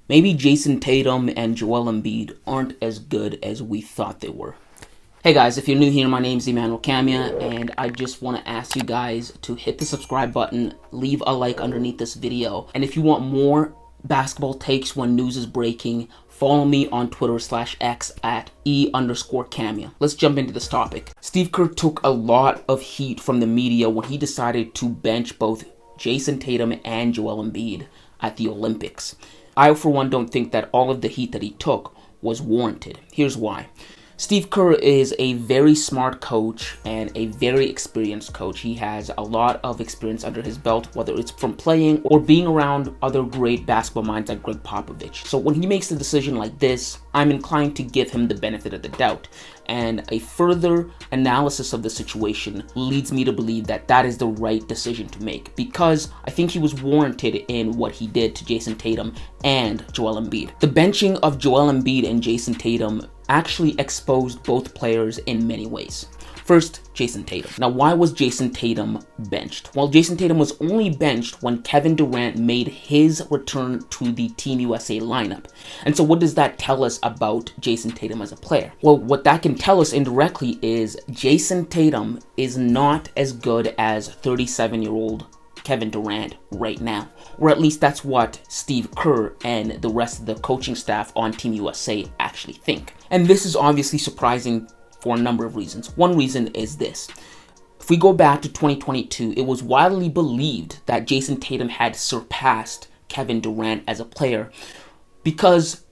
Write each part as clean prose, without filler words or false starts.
Maybe Jayson Tatum and Joel Embiid aren't as good as we thought they were. Hey guys, if you're new here, my name's Emmanuel Camia, and I just want to ask you guys to hit the subscribe button, leave a like underneath this video, and if you want more basketball takes when news is breaking, follow me on Twitter/X at @E_Camia. Let's jump into this topic. Steve Kerr took a lot of heat from the media when he decided to bench both Jayson Tatum and Joel Embiid at the Olympics. I, for one, don't think that all of the heat that he took was warranted. Here's why. Steve Kerr is a very smart coach and a very experienced coach. He has a lot of experience under his belt, whether it's from playing or being around other great basketball minds like Greg Popovich. So when he makes a decision like this, I'm inclined to give him the benefit of the doubt. And a further analysis of the situation leads me to believe that that is the right decision to make, because I think he was warranted in what he did to Jayson Tatum and Joel Embiid. The benching of Joel Embiid and Jayson Tatum actually exposed both players in many ways. First, Jayson Tatum. Now, why was Jayson Tatum benched? Well, Jayson Tatum was only benched when Kevin Durant made his return to the Team USA lineup. And so what does that tell us about Jayson Tatum as a player? Well, what that can tell us indirectly is Jayson Tatum is not as good as 37-year-old Kevin Durant right now. Or at least that's what Steve Kerr and the rest of the coaching staff on Team USA actually think. And this is obviously surprising for a number of reasons. One reason is this. If we go back to 2022, it was widely believed that Jayson Tatum had surpassed Kevin Durant as a player because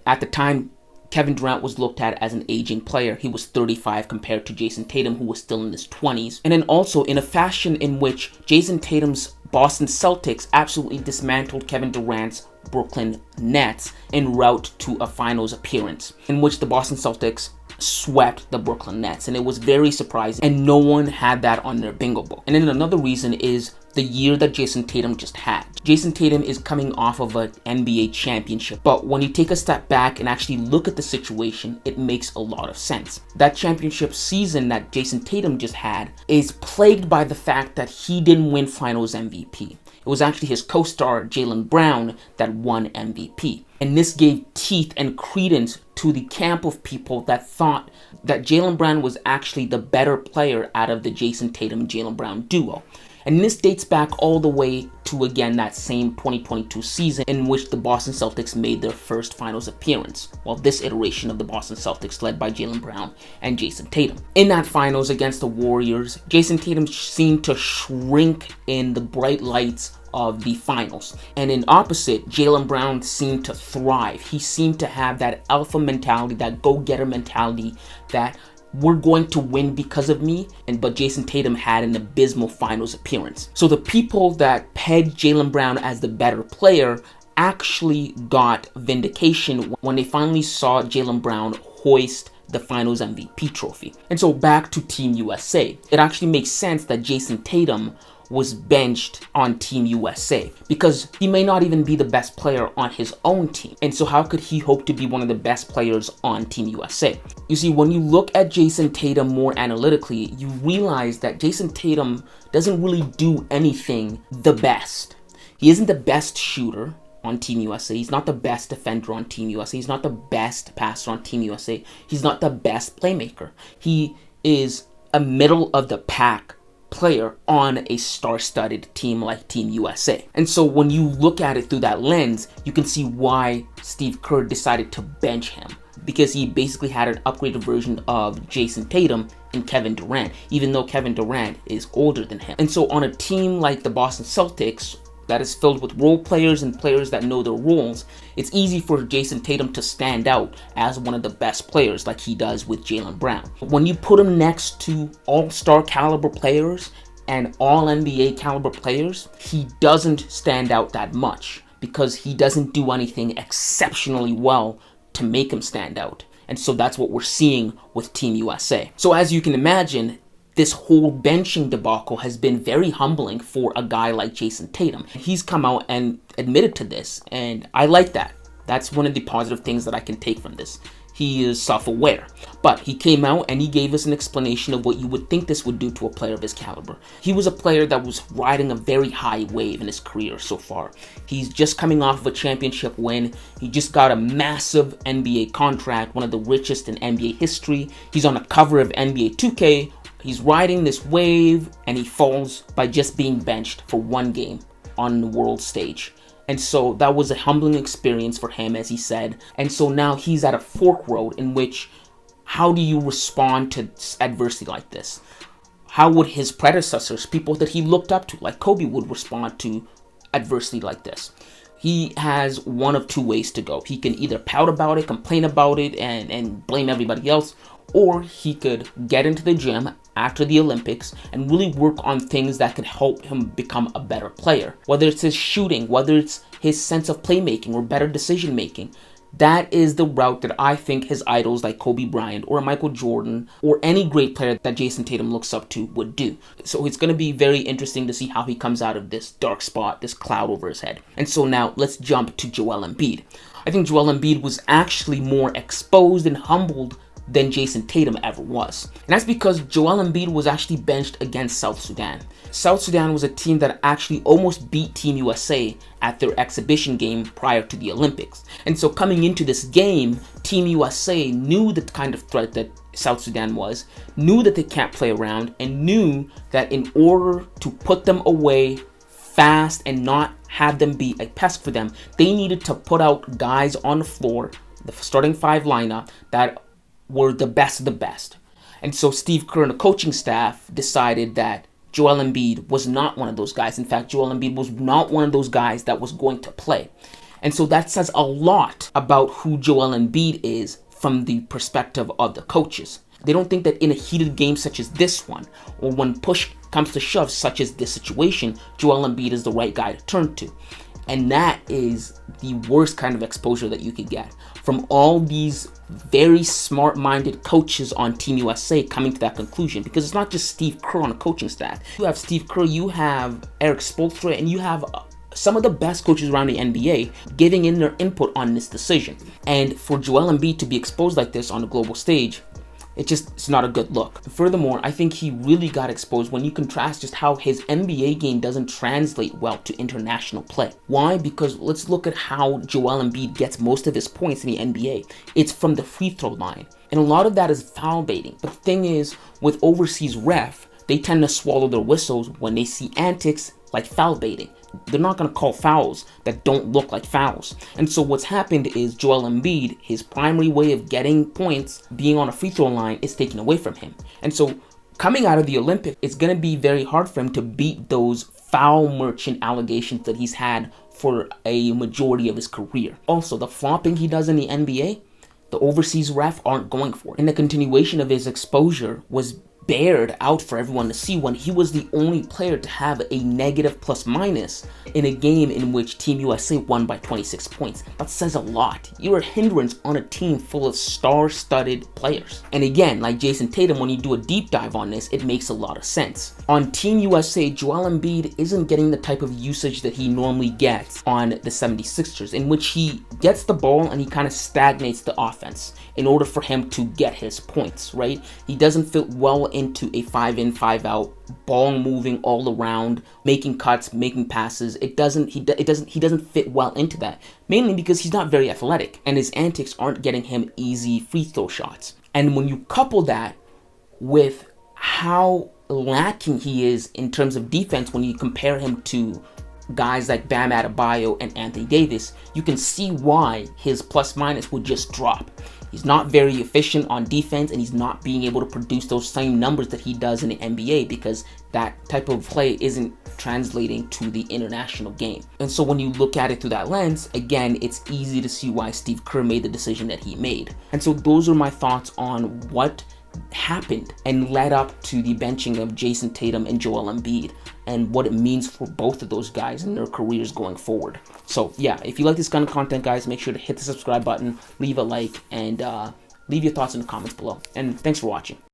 at the time, Kevin Durant was looked at as an aging player. He was 35 compared to Jayson Tatum, who was still in his 20s. And then also in a fashion in which Jayson Tatum's Boston Celtics absolutely dismantled Kevin Durant's Brooklyn Nets en route to a finals appearance, in which the Boston Celtics swept the Brooklyn Nets. And it was very surprising, and no one had that on their bingo book. And then another reason is the year that Jayson Tatum just had. Jayson Tatum is coming off of an NBA championship, but when you take a step back and actually look at the situation, it makes a lot of sense. That championship season that Jayson Tatum just had is plagued by the fact that he didn't win Finals MVP. It was actually his co-star, Jaylen Brown, that won MVP. And this gave teeth and credence to the camp of people that thought that Jaylen Brown was actually the better player out of the Jayson Tatum-Jaylen Brown duo. And this dates back all the way to, again, that same 2022 season in which the Boston Celtics made their first finals appearance. Well, this iteration of the Boston Celtics led by Jaylen Brown and Jayson Tatum. In that finals against the Warriors, Jayson Tatum seemed to shrink in the bright lights of the finals. And in opposite, Jaylen Brown seemed to thrive. He seemed to have that alpha mentality, that go-getter mentality, that we're going to win because of me, but Jayson Tatum had an abysmal finals appearance. So the people that pegged Jaylen Brown as the better player actually got vindication when they finally saw Jaylen Brown hoist the finals MVP trophy. And so back to Team USA. It actually makes sense that Jayson Tatum was benched on Team USA because he may not even be the best player on his own team. And so how could he hope to be one of the best players on Team USA? You see, when you look at Jayson Tatum more analytically, you realize that Jayson Tatum doesn't really do anything the best. He isn't the best shooter on Team USA. He's not the best defender on Team USA. He's not the best passer on Team USA. He's not the best playmaker. He is a middle of the pack player on a star-studded team like Team USA. And so when you look at it through that lens, you can see why Steve Kerr decided to bench him, because he basically had an upgraded version of Jayson Tatum in Kevin Durant, even though Kevin Durant is older than him. And so on a team like the Boston Celtics, that is filled with role players and players that know their roles, it's easy for Jayson Tatum to stand out as one of the best players like he does with Jaylen Brown. When you put him next to all-star caliber players and all-NBA caliber players, he doesn't stand out that much because he doesn't do anything exceptionally well to make him stand out. And so that's what we're seeing with Team USA. So as you can imagine, this whole benching debacle has been very humbling for a guy like Jayson Tatum. He's come out and admitted to this, and I like that. That's one of the positive things that I can take from this. he is self-aware. But he came out and he gave us an explanation of what you would think this would do to a player of his caliber. He was a player that was riding a very high wave in his career so far. He's just coming off of a championship win. He just got a massive NBA contract, one of the richest in NBA history. He's on the cover of NBA 2K. He's riding this wave and he falls by just being benched for one game on the world stage. And so that was a humbling experience for him, as he said. And so now he's at a fork road in which, how do you respond to adversity like this? How would his predecessors, people that he looked up to, like Kobe, would respond to adversity like this? He has one of two ways to go. He can either pout about it, complain about it, and blame everybody else, or he could get into the gym after the Olympics and really work on things that could help him become a better player. Whether it's his shooting, whether it's his sense of playmaking or better decision making. That is the route that I think his idols like Kobe Bryant or Michael Jordan or any great player that Jayson Tatum looks up to would do. So it's going to be very interesting to see how he comes out of this dark spot, this cloud over his head. And so now let's jump to Joel Embiid. I think Joel Embiid was actually more exposed and humbled than Jayson Tatum ever was. And that's because Joel Embiid was actually benched against South Sudan. South Sudan was a team that actually almost beat Team USA at their exhibition game prior to the Olympics. And so coming into this game, Team USA knew the kind of threat that South Sudan was, knew that they can't play around, and knew that in order to put them away fast and not have them be a pest for them, they needed to put out guys on the floor, the starting five lineup, that were the best of the best. And so Steve Kerr and the coaching staff decided that Joel Embiid was not one of those guys. In fact, Joel Embiid was not one of those guys that was going to play. And so that says a lot about who Joel Embiid is from the perspective of the coaches. They don't think that in a heated game such as this one, or when push comes to shove such as this situation, Joel Embiid is the right guy to turn to. And that is the worst kind of exposure that you could get from all these very smart-minded coaches on Team USA coming to that conclusion. Because it's not just Steve Kerr on the coaching staff. You have Steve Kerr, you have Eric Spoelstra, and you have some of the best coaches around the NBA giving in their input on this decision. And for Joel Embiid to be exposed like this on the global stage, it's not a good look. Furthermore, I think he really got exposed when you contrast just how his NBA game doesn't translate well to international play. Why? Because let's look at how Joel Embiid gets most of his points in the NBA. It's from the free throw line. And a lot of that is foul baiting. But the thing is, with overseas ref, they tend to swallow their whistles when they see antics like foul baiting. They're not going to call fouls that don't look like fouls. And so what's happened is Joel Embiid, his primary way of getting points, being on a free throw line, is taken away from him. And so coming out of the Olympics, it's going to be very hard for him to beat those foul merchant allegations that he's had for a majority of his career. Also, the flopping he does in the NBA, the overseas ref aren't going for it. And the continuation of his exposure was bared out for everyone to see when he was the only player to have a negative plus minus in a game in which Team USA won by 26 points. That says a lot. You're a hindrance on a team full of star-studded players. And again, like Jayson Tatum, when you do a deep dive on this, it makes a lot of sense. On Team USA, Joel Embiid isn't getting the type of usage that he normally gets on the 76ers, in which he gets the ball and he kind of stagnates the offense in order for him to get his points, right? He doesn't fit well into a 5-in, 5-out, ball moving all around, making cuts, making passes. He doesn't fit well into that, mainly because he's not very athletic and his antics aren't getting him easy free throw shots. And when you couple that with how lacking he is in terms of defense when you compare him to guys like Bam Adebayo and Anthony Davis, you can see why his plus minus would just drop. He's not very efficient on defense, and he's not being able to produce those same numbers that he does in the NBA because that type of play isn't translating to the international game. And so when you look at it through that lens, again, it's easy to see why Steve Kerr made the decision that he made. And so those are my thoughts on what happened and led up to the benching of Jayson Tatum and Joel Embiid and what it means for both of those guys and their careers going forward. So yeah, if you like this kind of content, guys, make sure to hit the subscribe button, leave a like, and leave your thoughts in the comments below. And thanks for watching.